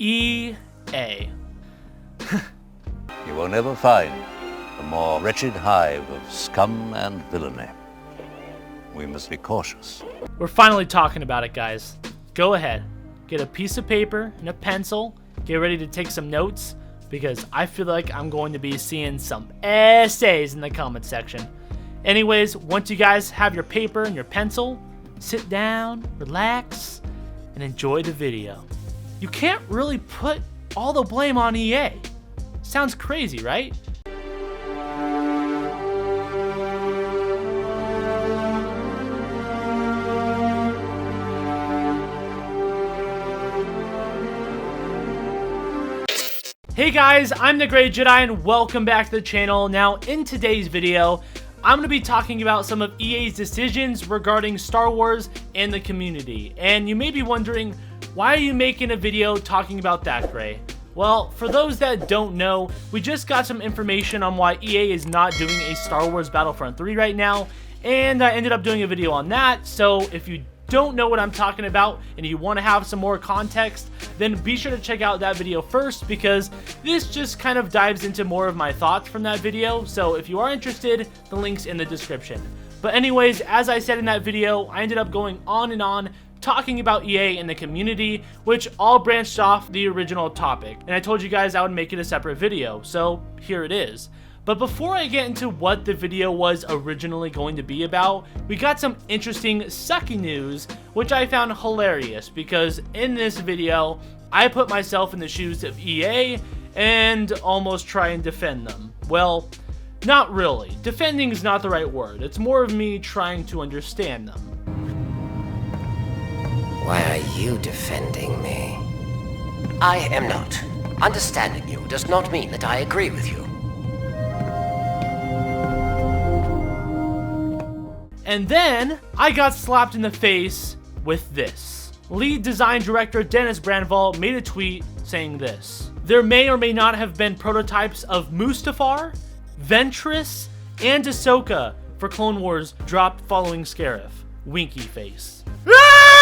EA. You will never find a more wretched hive of scum and villainy. We must be cautious. We're finally talking about it, guys. Go ahead, get a piece of paper and a pencil, get ready to take some notes, because I feel like I'm going to be seeing some essays in the comment section. Anyways, once you guys have your paper and your pencil, sit down, relax, and enjoy the video. You can't really put all the blame on EA. Sounds crazy, right? Hey guys, I'm the Great Jedi and welcome back to the channel. Now in today's video, I'm going to be talking about some of EA's decisions regarding Star Wars and the community. And you may be wondering, why are you making a video talking about that, Gray? Well, for those that don't know, we just got some information on why EA is not doing a Star Wars Battlefront 3 right now, and I ended up doing a video on that. So if you don't know what I'm talking about and you want to have some more context, then be sure to check out that video first, because this just kind of dives into more of my thoughts from that video. So if you are interested, the link's in the description. But anyways, as I said in that video, I ended up going on and on talking about EA and the community, which all branched off the original topic, and I told you guys I would make it a separate video, so here it is. But before I get into what the video was originally going to be about, we got some interesting sucky news, which I found hilarious, because in this video, I put myself in the shoes of EA and almost try and defend them. Well, not really. Defending is not the right word. It's more of me trying to understand them. Why are you defending me? I am not. Understanding you does not mean that I agree with you. And then, I got slapped in the face with this. Lead design director Dennis Brandval made a tweet saying this: there may or may not have been prototypes of Mustafar, Ventress, and Ahsoka for Clone Wars dropped following Scarif. Winky face. Ah!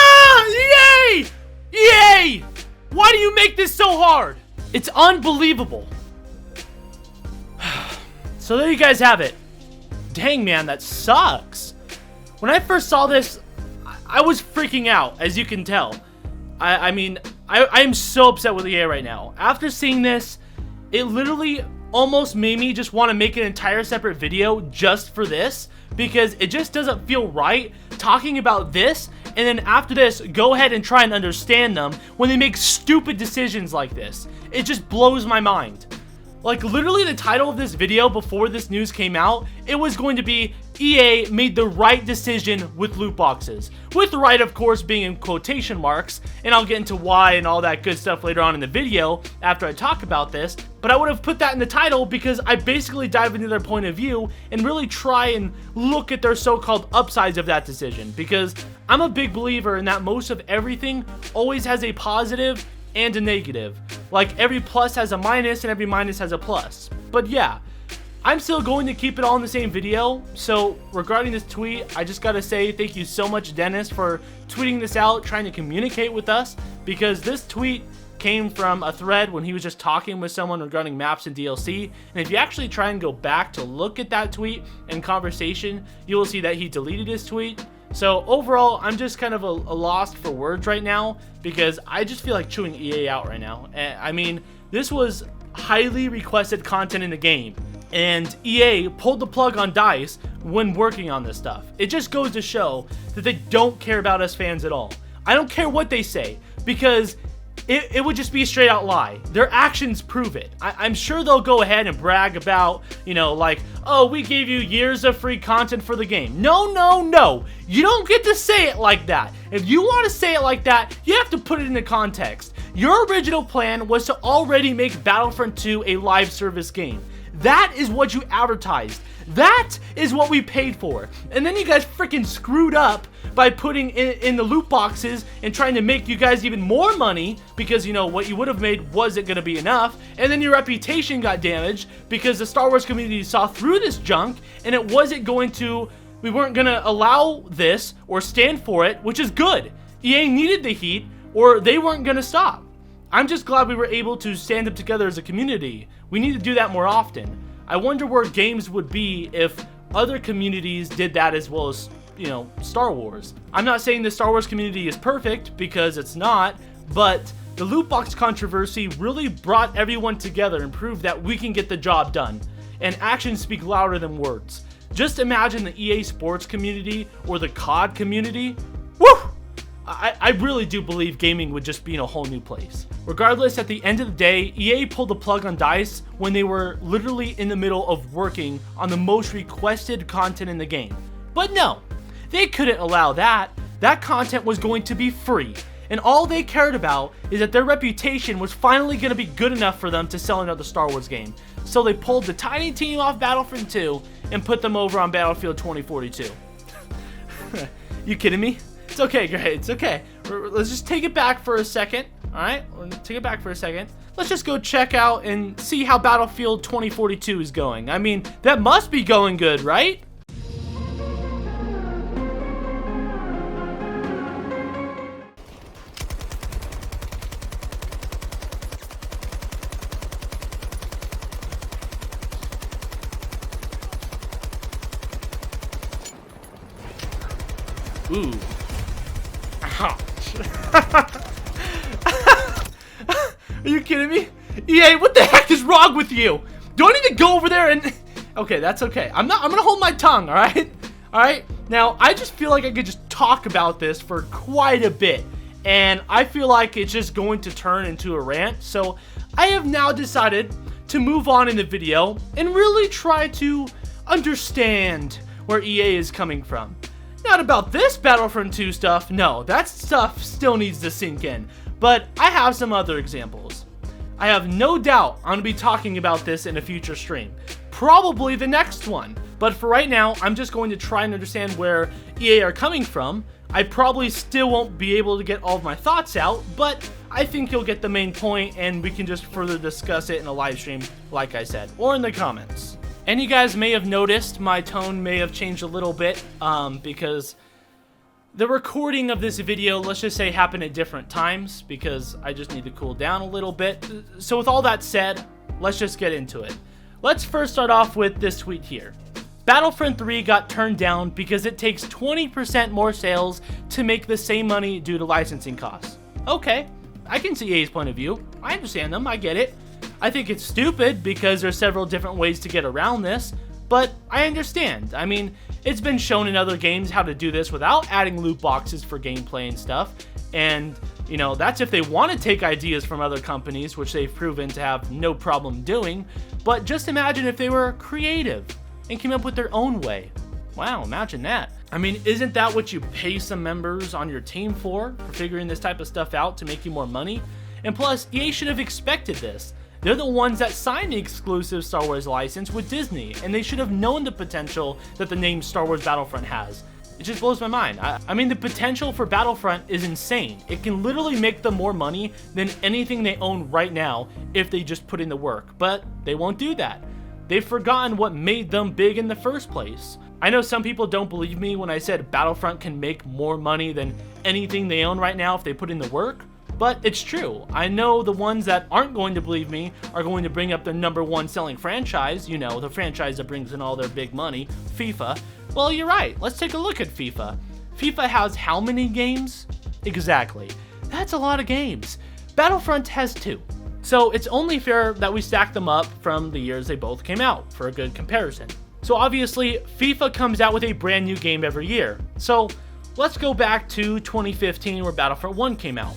EA! EA! Why do you make this so hard? It's unbelievable. So there you guys have it. Dang, man, that sucks. When I first saw this, I was freaking out, as you can tell. I am so upset with EA right now. After seeing this, it literally almost made me just want to make an entire separate video just for this, because it just doesn't feel right talking about this and then after this go ahead and try and understand them when they make stupid decisions like this. It just blows my mind. Like, literally the title of this video before this news came out, it was going to be EA made the right decision with loot boxes. With the right, of course, being in quotation marks, and I'll get into why and all that good stuff later on in the video after I talk about this. But I would have put that in the title because I basically dive into their point of view and really try and look at their so-called upsides of that decision, because I'm a big believer in that most of everything always has a positive and a negative. Like, every plus has a minus and every minus has a plus. But yeah, I'm still going to keep it all in the same video. So regarding this tweet, I just gotta say thank you so much, Dennis, for tweeting this out, trying to communicate with us, because this tweet came from a thread when he was just talking with someone regarding maps and DLC. And if you actually try and go back to look at that tweet and conversation, you will see that he deleted his tweet. So overall, I'm just kind of a lost for words right now, because I just feel like chewing EA out right now. I mean, this was highly requested content in the game, and EA pulled the plug on DICE when working on this stuff. It just goes to show that they don't care about us fans at all. I don't care what they say, because it would just be a straight out lie. Their actions prove it. I'm sure they'll go ahead and brag about, you know, like, oh, we gave you years of free content for the game. No, no, no. You don't get to say it like that. If you want to say it like that, you have to put it into context. Your original plan was to already make Battlefront 2 a live service game. That is what you advertised. That is what we paid for. And then you guys freaking screwed up by putting in the loot boxes and trying to make you guys even more money, because, you know, what you would have made wasn't going to be enough. And then your reputation got damaged because the Star Wars community saw through this junk, and it wasn't going to, we weren't going to allow this or stand for it, which is good. EA needed the heat or they weren't going to stop. I'm just glad we were able to stand up together as a community. We need to do that more often. I wonder where games would be if other communities did that as well as, you know, Star Wars. I'm not saying the Star Wars community is perfect, because it's not, but the loot box controversy really brought everyone together and proved that we can get the job done. And actions speak louder than words. Just imagine the EA Sports community or the COD community. Woo! I really do believe gaming would just be in a whole new place. Regardless, at the end of the day, EA pulled the plug on DICE when they were literally in the middle of working on the most requested content in the game. But no, they couldn't allow that. That content was going to be free. And all they cared about is that their reputation was finally going to be good enough for them to sell another Star Wars game. So they pulled the tiny team off Battlefront 2 and put them over on Battlefield 2042. You kidding me? It's okay, great. It's okay. Let's just take it back for a second. Alright? We're going to take it back for a second. Let's just go check out and see how Battlefield 2042 is going. I mean, that must be going good, right? Ooh. Ouch. Are you kidding me? EA, what the heck is wrong with you? Do I need to go over there and... Okay, that's okay. I'm gonna hold my tongue, alright? Alright? Now, I just feel like I could just talk about this for quite a bit. And I feel like it's just going to turn into a rant. So, I have now decided to move on in the video and really try to understand where EA is coming from. Not about this Battlefront 2 stuff, no, that stuff still needs to sink in, but I have some other examples. I have no doubt I'm going to be talking about this in a future stream, probably the next one, but for right now, I'm just going to try and understand where EA are coming from. I probably still won't be able to get all of my thoughts out, but I think you'll get the main point and we can just further discuss it in a live stream, like I said, or in the comments. And you guys may have noticed my tone may have changed a little bit because the recording of this video, let's just say, happened at different times because I just need to cool down a little bit. So with all that said, let's just get into it. Let's first start off with this tweet here. Battlefront 3 got turned down because it takes 20% more sales to make the same money due to licensing costs. Okay, I can see EA's point of view. I understand them, I get it. I think it's stupid because there's several different ways to get around this, but I understand. I mean, it's been shown in other games how to do this without adding loot boxes for gameplay and stuff, and, you know, that's if they want to take ideas from other companies, which they've proven to have no problem doing, but just imagine if they were creative and came up with their own way. Wow, imagine that. I mean, isn't that what you pay some members on your team for figuring this type of stuff out to make you more money? And plus, EA should have expected this. They're the ones that signed the exclusive Star Wars license with Disney, and they should have known the potential that the name Star Wars Battlefront has. It just blows my mind. I mean, the potential for Battlefront is insane. It can literally make them more money than anything they own right now if they just put in the work, but they won't do that. They've forgotten what made them big in the first place. I know some people don't believe me when I said Battlefront can make more money than anything they own right now if they put in the work. But it's true. I know the ones that aren't going to believe me are going to bring up their #1 selling franchise, you know, the franchise that brings in all their big money, FIFA. Well, you're right. Let's take a look at FIFA. FIFA has how many games? Exactly. That's a lot of games. Battlefront has 2. So it's only fair that we stack them up from the years they both came out for a good comparison. So obviously, FIFA comes out with a brand new game every year. So let's go back to 2015 where Battlefront 1 came out.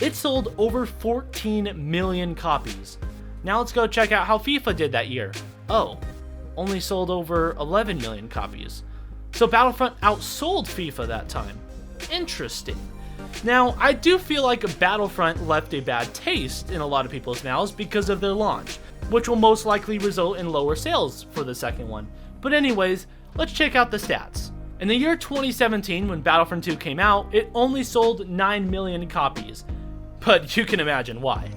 It sold over 14 million copies. Now let's go check out how FIFA did that year. Oh, only sold over 11 million copies. So Battlefront outsold FIFA that time. Interesting. Now, I do feel like Battlefront left a bad taste in a lot of people's mouths because of their launch, which will most likely result in lower sales for the second one. But anyways, let's check out the stats. In the year 2017, when Battlefront 2 came out, it only sold 9 million copies. But you can imagine why.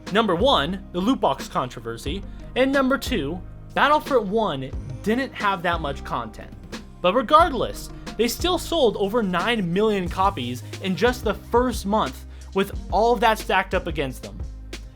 #1, the loot box controversy, and #2, Battlefront 1 didn't have that much content. But regardless, they still sold over 9 million copies in just the first month with all of that stacked up against them.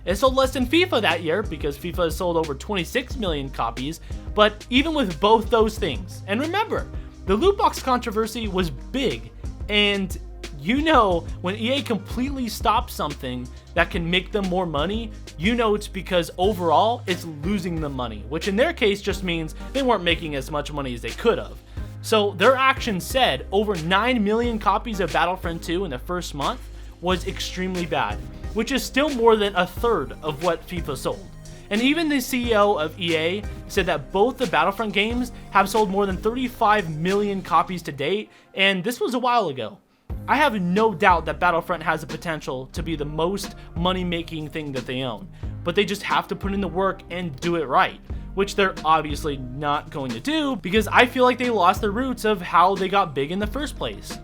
It sold less than FIFA that year because FIFA has sold over 26 million copies, but even with both those things, and remember, the loot box controversy was big, and you know when EA completely stops something that can make them more money, you know it's because overall it's losing them money, which in their case just means they weren't making as much money as they could have. So their actions said over 9 million copies of Battlefront 2 in the first month was extremely bad, which is still more than a third of what FIFA sold. And even the CEO of EA said that both the Battlefront games have sold more than 35 million copies to date, and this was a while ago. I have no doubt that Battlefront has the potential to be the most money-making thing that they own, but they just have to put in the work and do it right, which they're obviously not going to do because I feel like they lost the roots of how they got big in the first place.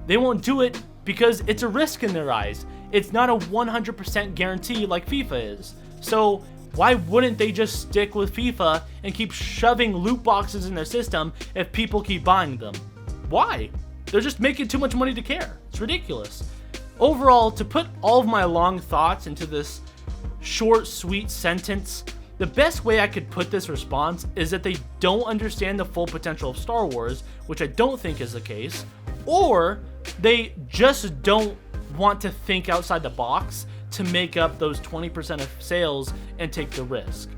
They won't do it because it's a risk in their eyes. It's not a 100% guarantee like FIFA is. So why wouldn't they just stick with FIFA and keep shoving loot boxes in their system if people keep buying them? Why? They're just making too much money to care. It's ridiculous. Overall, to put all of my long thoughts into this short, sweet sentence, the best way I could put this response is that they don't understand the full potential of Star Wars, which I don't think is the case, or they just don't want to think outside the box to make up those 20% of sales and take the risk.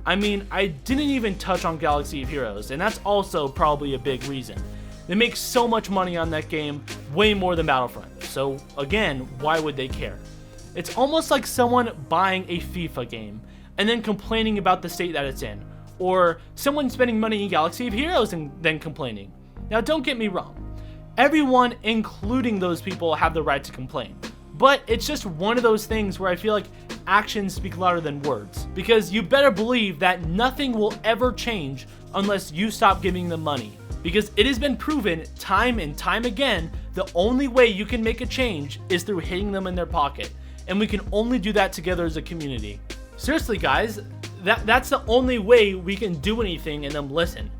I mean, I didn't even touch on Galaxy of Heroes, and that's also probably a big reason. They make so much money on that game, way more than Battlefront. So again, why would they care? It's almost like someone buying a FIFA game and then complaining about the state that it's in, or someone spending money in Galaxy of Heroes and then complaining. Now don't get me wrong, everyone, including those people, have the right to complain. But it's just one of those things where I feel like actions speak louder than words. Because you better believe that nothing will ever change unless you stop giving them money. Because it has been proven time and time again, the only way you can make a change is through hitting them in their pocket. And we can only do that together as a community. Seriously guys, that's the only way we can do anything and them listen.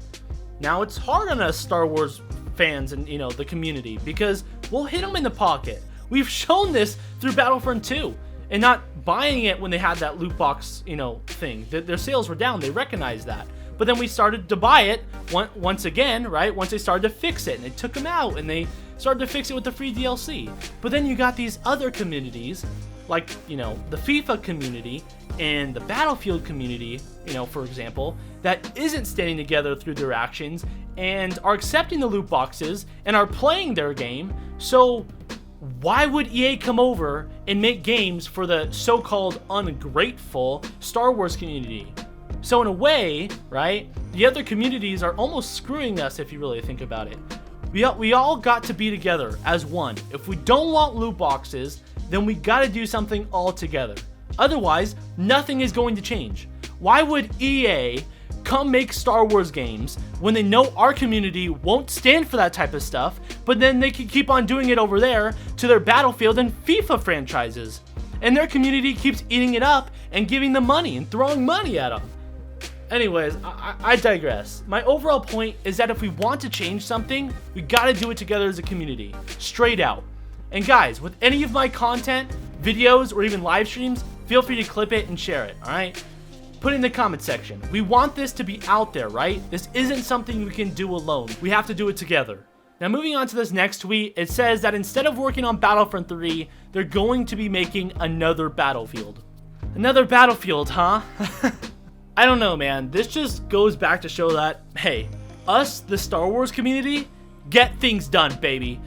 Now it's hard on us Star Wars fans and the community because we'll hit them in the pocket. We've shown this through Battlefront 2 and not buying it when they had that loot box thing. Their sales were down, they recognized that. But then we started to buy it once again, right? Once they started to fix it and they took them out and they started to fix it with the free DLC. But then you got these other communities like, the FIFA community and the Battlefield community, for example, that isn't standing together through their actions and are accepting the loot boxes and are playing their game. So why would EA come over and make games for the so-called ungrateful Star Wars community? So in a way, right, the other communities are almost screwing us if you really think about it. We all got to be together as one. If we don't want loot boxes, then we got to do something all together. Otherwise, nothing is going to change. Why would EA come make Star Wars games when they know our community won't stand for that type of stuff, but then they can keep on doing it over there to their Battlefield and FIFA franchises? And their community keeps eating it up and giving them money and throwing money at them. Anyways, I digress. My overall point is that if we want to change something, we gotta do it together as a community, straight out. And guys, with any of my content, videos, or even live streams, feel free to clip it and share it, alright? Put it in the comment section. We want this to be out there, right? This isn't something we can do alone. We have to do it together. Now moving on to this next tweet, it says that instead of working on Battlefront 3, they're going to be making another Battlefield. Another Battlefield, huh? I don't know, man. This just goes back to show that, hey, us, the Star Wars community, get things done, baby.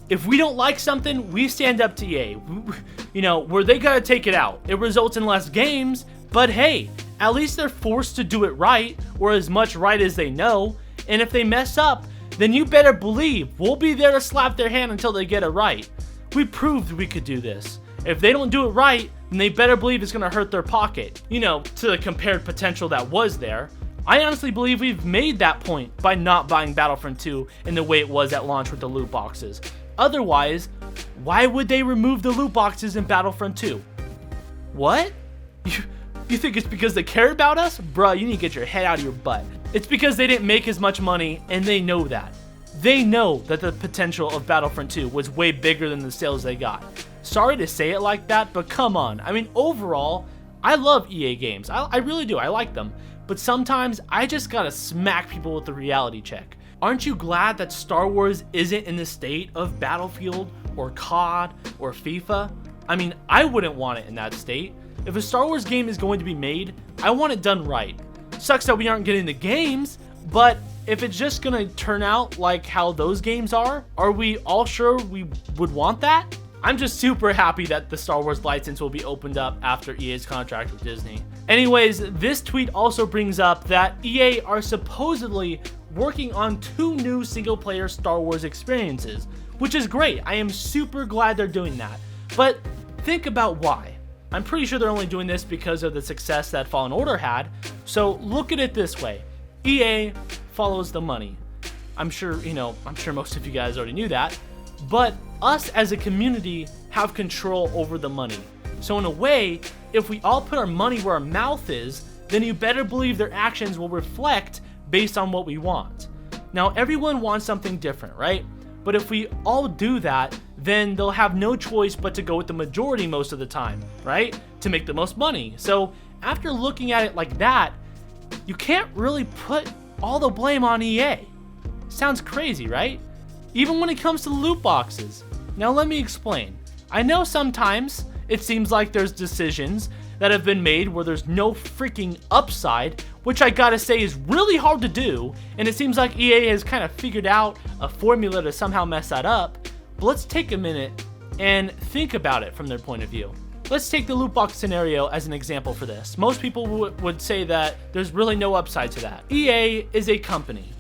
If we don't like something, we stand up to EA. Where they gotta take it out. It results in less games, but hey, at least they're forced to do it right, or as much right as they know. And if they mess up, then you better believe we'll be there to slap their hand until they get it right. We proved we could do this. If they don't do it right, then they better believe it's gonna hurt their pocket, to the compared potential that was there. I honestly believe we've made that point by not buying Battlefront 2 in the way it was at launch with the loot boxes. Otherwise, why would they remove the loot boxes in Battlefront 2? What? You think it's because they care about us? Bruh, you need to get your head out of your butt. It's because they didn't make as much money, and they know that. They know that the potential of Battlefront 2 was way bigger than the sales they got. Sorry to say it like that, but come on. I mean, overall, I love EA games. I really do. I like them. But sometimes I just gotta smack people with the reality check. Aren't you glad that Star Wars isn't in the state of Battlefield or COD or FIFA? I mean, I wouldn't want it in that state. If a Star Wars game is going to be made, I want it done right. Sucks that we aren't getting the games, but if it's just gonna turn out like how those games are we all sure we would want that? I'm just super happy that the Star Wars license will be opened up after EA's contract with Disney. Anyways, this tweet also brings up that EA are supposedly working on 2 new single-player Star Wars experiences, which is great. I am super glad they're doing that. But think about why. I'm pretty sure they're only doing this because of the success that Fallen Order had. So look at it this way. EA follows the money. I'm sure most of you guys already knew that. But us as a community have control over the money. So in a way, if we all put our money where our mouth is, then you better believe their actions will reflect based on what we want. Now, everyone wants something different, right? But if we all do that, then they'll have no choice but to go with the majority most of the time, right? To make the most money. So after looking at it like that, you can't really put all the blame on EA. Sounds crazy, right? Even when it comes to loot boxes. Now let me explain. I know sometimes it seems like there's decisions that have been made where there's no freaking upside, which I gotta say is really hard to do, and it seems like EA has kind of figured out a formula to somehow mess that up. But let's take a minute and think about it from their point of view. Let's take the loot box scenario as an example for this. Most people would say that there's really no upside to that. EA is a company.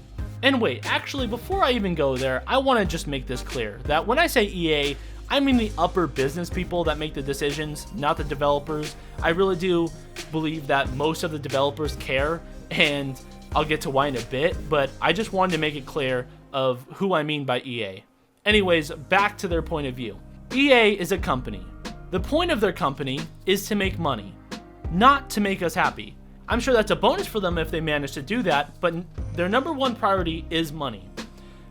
And wait, actually, before I even go there, I want to just make this clear that when I say EA, I mean the upper business people that make the decisions, not the developers. I really do believe that most of the developers care, and I'll get to why in a bit, but I just wanted to make it clear of who I mean by EA. Anyways, back to their point of view. EA is a company. The point of their company is to make money, not to make us happy. I'm sure that's a bonus for them if they manage to do that, but their number one priority is money.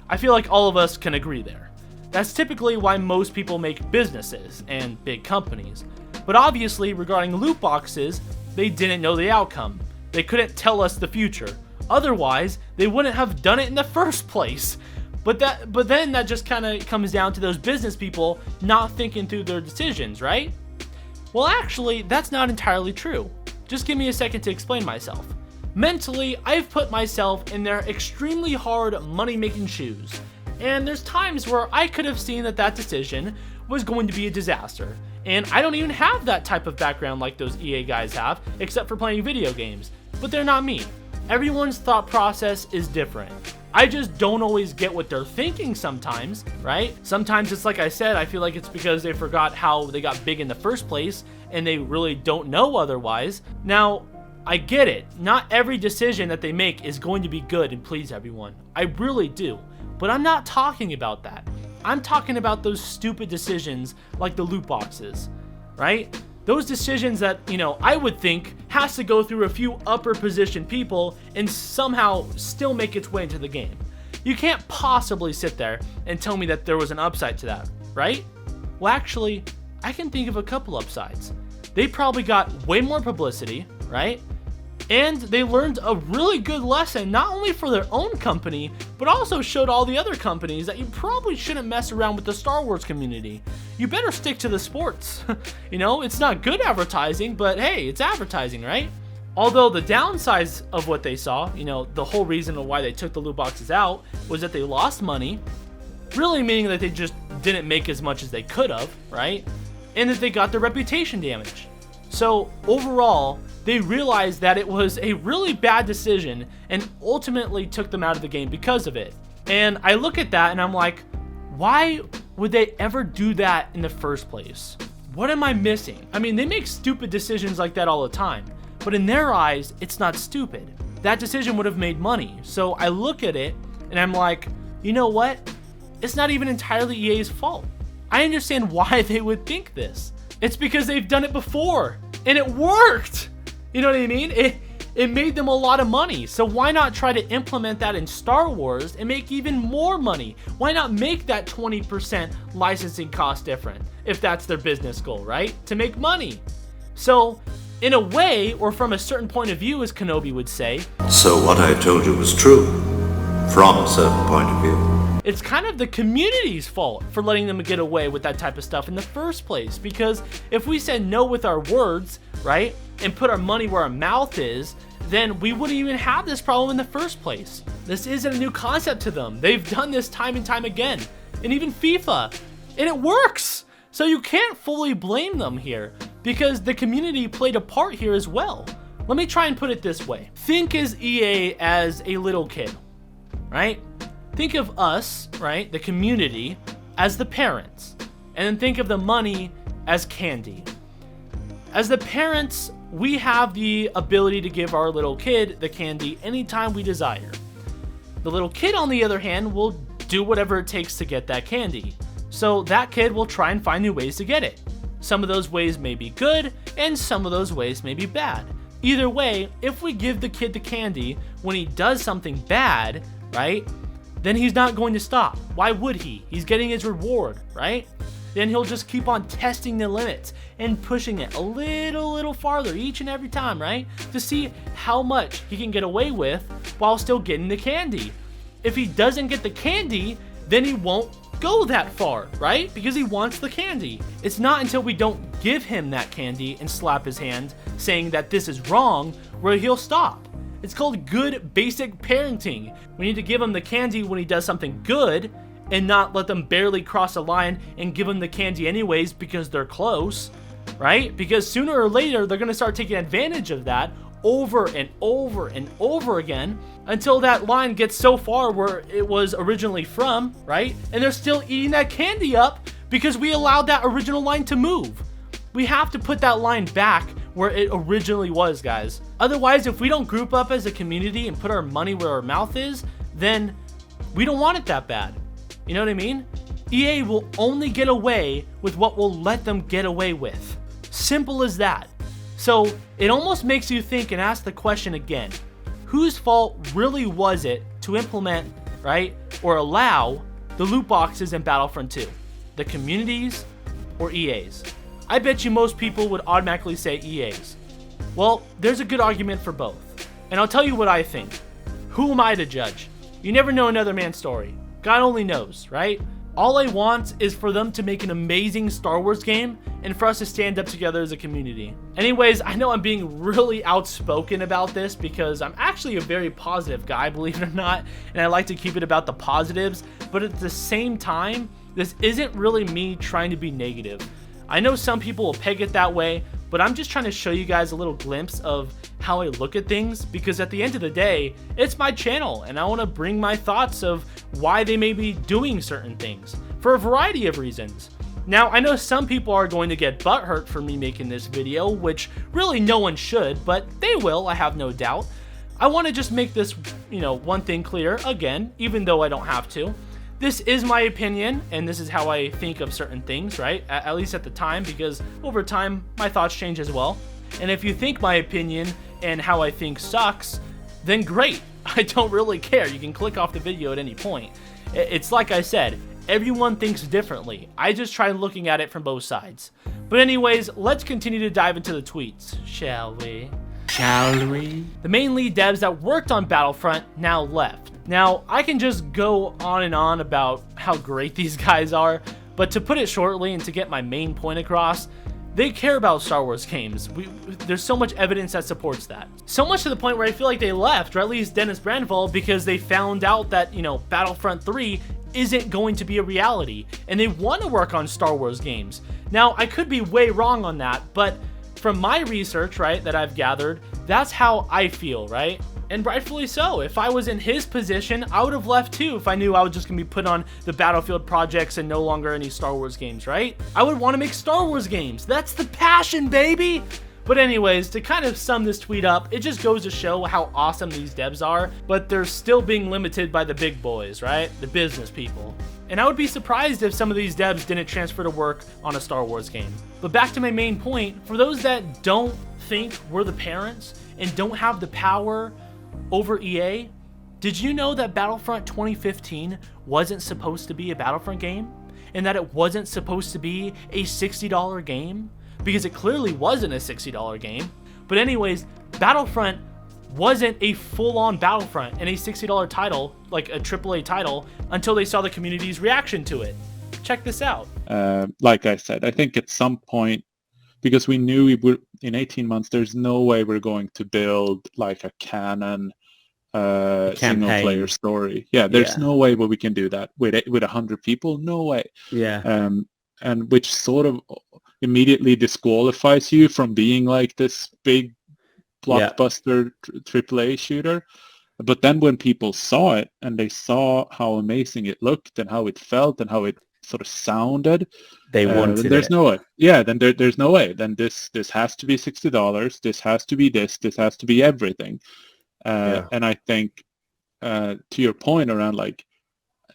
I feel like all of us can agree there. That's typically why most people make businesses and big companies. But obviously, regarding loot boxes, they didn't know the outcome. They couldn't tell us the future. Otherwise, they wouldn't have done it in the first place. But then that just kind of comes down to those business people not thinking through their decisions, right? Well, actually, that's not entirely true. Just give me a second to explain myself. Mentally, I've put myself in their extremely hard money-making shoes. And there's times where I could have seen that decision was going to be a disaster. And I don't even have that type of background like those EA guys have, except for playing video games. But they're not me. Everyone's thought process is different. I just don't always get what they're thinking sometimes, right? Sometimes it's like I said, I feel like it's because they forgot how they got big in the first place and they really don't know otherwise. Now, I get it. Not every decision that they make is going to be good and please everyone. I really do. But I'm not talking about that. I'm talking about those stupid decisions like the loot boxes, right? Those decisions that, I would think has to go through a few upper position people and somehow still make its way into the game. You can't possibly sit there and tell me that there was an upside to that, right? Well, actually, I can think of a couple upsides. They probably got way more publicity, right? And they learned a really good lesson, not only for their own company, but also showed all the other companies that you probably shouldn't mess around with the Star Wars community. You better stick to the sports. It's not good advertising, but hey, it's advertising, right? Although the downsides of what they saw, the whole reason why they took the loot boxes out was that they lost money, really meaning that they just didn't make as much as they could have, right? And that they got their reputation damaged. So overall, they realized that it was a really bad decision and ultimately took them out of the game because of it. And I look at that and I'm like, why would they ever do that in the first place? What am I missing? I mean, they make stupid decisions like that all the time, but in their eyes, it's not stupid. That decision would have made money. So I look at it and I'm like, you know what? It's not even entirely EA's fault. I understand why they would think this. It's because they've done it before and it worked. You know what I mean? It made them a lot of money. So why not try to implement that in Star Wars and make even more money? Why not make that 20% licensing cost different if that's their business goal, right? To make money. So In a way, or from a certain point of view, as Kenobi would say. So what I told you was true, from a certain point of view. It's kind of the community's fault for letting them get away with that type of stuff in the first place, because if we said no with our words, right, and put our money where our mouth is, then we wouldn't even have this problem in the first place. This isn't a new concept to them. They've done this time and time again, and even FIFA, and it works. So you can't fully blame them here, because the community played a part here as well. Let me try and put it this way. Think as EA as a little kid, right? Think of us, right, the community, as the parents, and then think of the money as candy. As the parents, we have the ability to give our little kid the candy anytime we desire. The little kid, on the other hand, will do whatever it takes to get that candy. So that kid will try and find new ways to get it. Some of those ways may be good, and some of those ways may be bad. Either way, if we give the kid the candy when he does something bad, right, then he's not going to stop. Why would he? He's getting his reward, right? Then he'll just keep on testing the limits and pushing it a little farther each and every time, right? To see how much he can get away with while still getting the candy. If he doesn't get the candy, then he won't go that far, right? Because he wants the candy. It's not until we don't give him that candy and slap his hand saying that this is wrong where he'll stop. It's called good basic parenting. We need to give him the candy when he does something good and not let them barely cross a line and give him the candy anyways because they're close, right? Because sooner or later, they're gonna start taking advantage of that over and over and over again until that line gets so far where it was originally from, right? And they're still eating that candy up because we allowed that original line to move. We have to put that line back where it originally was, guys. Otherwise, if we don't group up as a community and put our money where our mouth is, then we don't want it that bad. You know what I mean? EA will only get away with what we'll let them get away with. Simple as that. So it almost makes you think and ask the question again, whose fault really was it to implement, right, or allow the loot boxes in Battlefront 2? The communities or EA's? I bet you most people would automatically say EA's. Well, there's a good argument for both. And I'll tell you what I think. Who am I to judge? You never know another man's story. God only knows, right? All I want is for them to make an amazing Star Wars game and for us to stand up together as a community. Anyways, I know I'm being really outspoken about this because I'm actually a very positive guy, believe it or not, and I like to keep it about the positives, but at the same time, this isn't really me trying to be negative. I know some people will peg it that way, but I'm just trying to show you guys a little glimpse of how I look at things, because at the end of the day, it's my channel and I want to bring my thoughts of why they may be doing certain things for a variety of reasons. Now, I know some people are going to get butthurt for me making this video, which really no one should, but they will, I have no doubt. I want to just make this, one thing clear, again, even though I don't have to. This is my opinion, and this is how I think of certain things, right? At least at the time, because over time, my thoughts change as well. And if you think my opinion and how I think sucks, then great. I don't really care. You can click off the video at any point. It's like I said, everyone thinks differently. I just try looking at it from both sides. But anyways, let's continue to dive into the tweets, shall we? Shall we? The main lead devs that worked on Battlefront now left. Now, I can just go on and on about how great these guys are, but to put it shortly and to get my main point across, they care about Star Wars games. There's so much evidence that supports that. So much to the point where I feel like they left, or at least Dennis Brandval, because they found out that, Battlefront 3 isn't going to be a reality, and they want to work on Star Wars games. Now, I could be way wrong on that, but from my research, right, that I've gathered, that's how I feel, right? And rightfully so. If I was in his position, I would have left too if I knew I was just going to be put on the Battlefield projects and no longer any Star Wars games, right? I would want to make Star Wars games. That's the passion, baby! But anyways, to kind of sum this tweet up, it just goes to show how awesome these devs are, but they're still being limited by the big boys, right? The business people. And I would be surprised if some of these devs didn't transfer to work on a Star Wars game. But back to my main point, for those that don't think we're the parents and don't have the power over EA, did you know that Battlefront 2015 wasn't supposed to be a Battlefront game? And that it wasn't supposed to be a $60 game? Because it clearly wasn't a $60 game. But anyways, Battlefront wasn't a full-on Battlefront and a $60 title, like a AAA title, until they saw the community's reaction to it. Check this out. Like I said, I think at some point, because we knew we would, in 18 months, there's no way we're going to build like a canon single-player story. Yeah, there's no way where we can do that with 100 people. No way. Yeah. And which sort of immediately disqualifies you from being like this big blockbuster AAA shooter. But then when people saw it and they saw how amazing it looked and how it felt and how it sort of sounded, they wanted there's no way. Yeah, then there's no way. Then this has to be $60. This has to be this. This has to be everything. And I think to your point around like,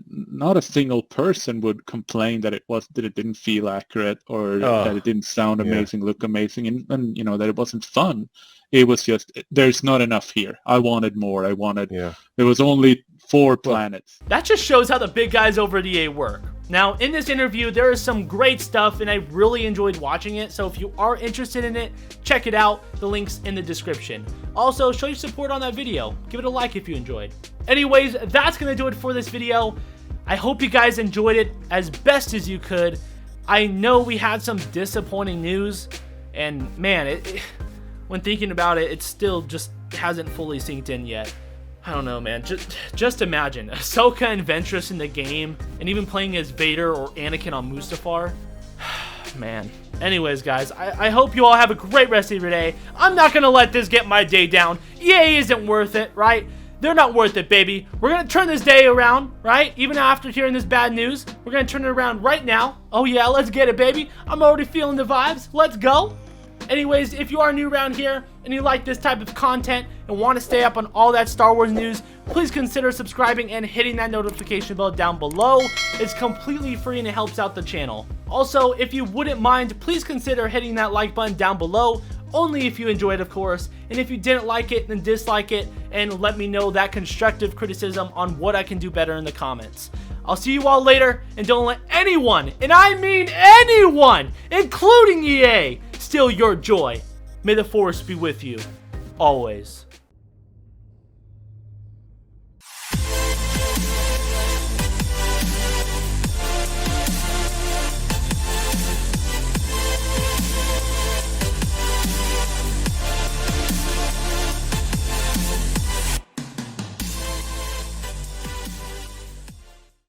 not a single person would complain that it didn't feel accurate or that it didn't sound amazing, look amazing, and you know that it wasn't fun. It was just there's not enough here. I wanted more. There was only 4 planets. That just shows how the big guys over at EA work. Now, in this interview, there is some great stuff, and I really enjoyed watching it, so if you are interested in it, check it out. The link's in the description. Also, show your support on that video. Give it a like if you enjoyed. Anyways, that's going to do it for this video. I hope you guys enjoyed it as best as you could. I know we had some disappointing news, and man, when thinking about it, it still just hasn't fully sinked in yet. I don't know, man. Just imagine Ahsoka and Ventress in the game, and even playing as Vader or Anakin on Mustafar. Man. Anyways, guys, I hope you all have a great rest of your day. I'm not gonna let this get my day down. EA isn't worth it, right? They're not worth it, baby. We're gonna turn this day around, right? Even after hearing this bad news, we're gonna turn it around right now. Oh yeah, let's get it, baby. I'm already feeling the vibes. Let's go. Anyways, if you are new around here and you like this type of content and want to stay up on all that Star Wars news, please consider subscribing and hitting that notification bell down below. It's completely free and it helps out the channel. Also, if you wouldn't mind, please consider hitting that like button down below, only if you enjoyed, of course. And if you didn't like it, then dislike it and let me know that constructive criticism on what I can do better in the comments. I'll see you all later, and don't let anyone, and I mean anyone, including EA, steal your joy. May the Force be with you, always.